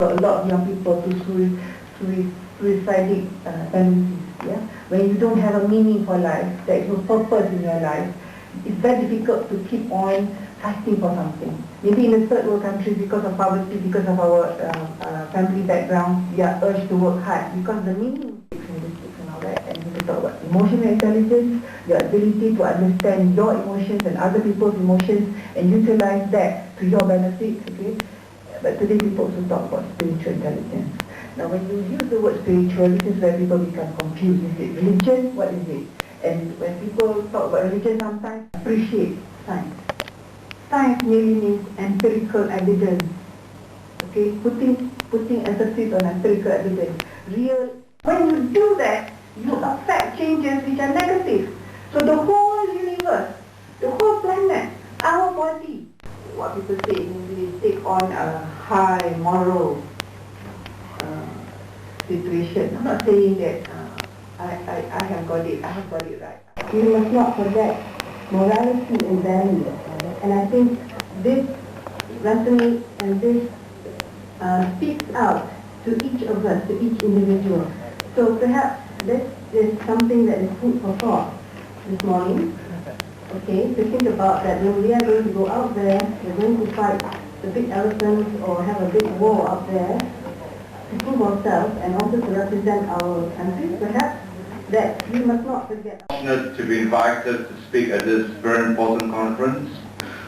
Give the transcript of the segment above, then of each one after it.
A lot of young people to suicidal tendencies. Yeah? When you don't have a meaning for life, there is no purpose in your life, it's very difficult to keep on fighting for something. Maybe in a third world country, because of poverty, because of our family background, we are urged to work hard because the meaning and all that. And we can talk about emotional intelligence, your ability to understand your emotions and other people's emotions and utilize that to your benefit. Okay. But today people also talk about spiritual intelligence. Now when you use the word spiritual, this is where people become confused. Is it religion? What is it? And when people talk about religion sometimes, appreciate science. Science merely means empirical evidence. Okay, putting emphasis on empirical evidence. Real. When you do that, you affect changes which are negative. So the whole universe, the whole planet, our body, what people say in English, take on a high moral situation. I'm not saying that I have got it right. We must not forget morality and values. And I think this lesson and this speaks out to each of us, to each individual. So perhaps this is something that is food for thought this morning. Okay, to think about that when we are going to go out there, we're going to fight the big elephants or have a big war out there to prove ourselves and also to represent our country, perhaps, that we must not forget. Fortunate to be invited to speak at this very important conference.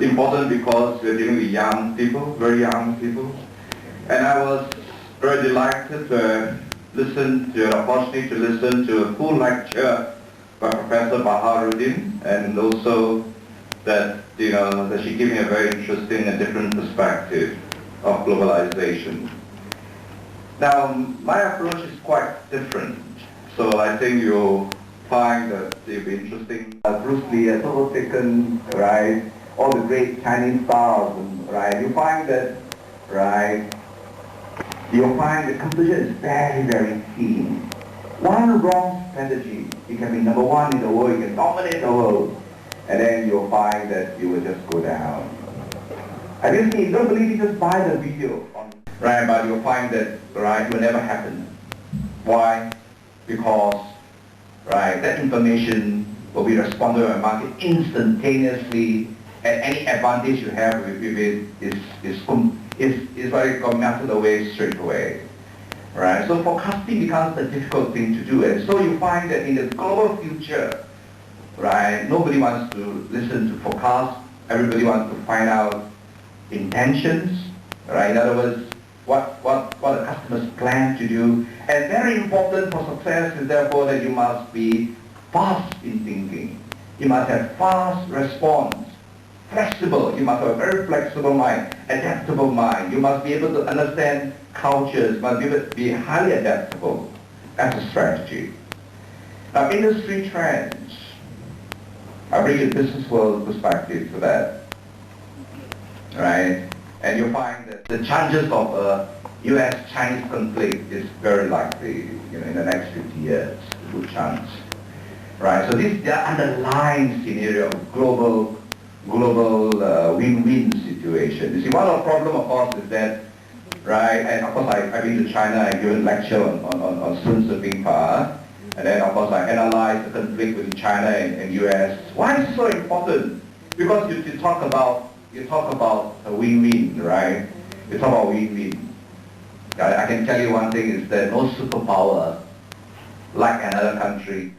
Important because we're dealing with young people, very young people. And I was very delighted to listen to an opportunity to listen to a full lecture by Professor Baharuddin, and also that that she gave me a very interesting and different perspective of globalization. Now, my approach is quite different, so I think you'll find that it'll be interesting. Bruce Lee has also taken, right, all the great Chinese stars, right, you find that, right, you'll find the composition is very, very thin. One wrong strategy, you can be number one in the world, you can dominate the world, and then you'll find that you will just go down. Have you seen, don't believe me, just buy the video. Right, but you'll find that, right, it will never happen. Why? Because, right, that information will be responded by the market instantaneously, and any advantage you have with it is what you got melted away straight away. Right? So forecasting becomes a difficult thing to do, and so you find that in the global future, right, nobody wants to listen to forecasts, everybody wants to find out intentions, right? In other words, what the customers plan to do. And very important for success is therefore that you must be fast in thinking. You must have fast response, flexible. You must have a very flexible mind, adaptable mind. You must be able to understand cultures, must be able to be highly adaptable. That's a strategy. Now, industry trends. I bring a business world perspective to that. Right? And you find that the chances of a US-Chinese conflict is very likely, in the next 50 years, a good chance. Right? So this is the underlying scenario of global win-win situation. You see, one of the problem, of course, is that, right, and of course I've been to China and given a lecture on Sun Tzu power, and then of course I analyzed the conflict between China and US. Why is it so important? Because you talk about a win-win, right? You talk about win-win. I can tell you one thing is that no superpower like another country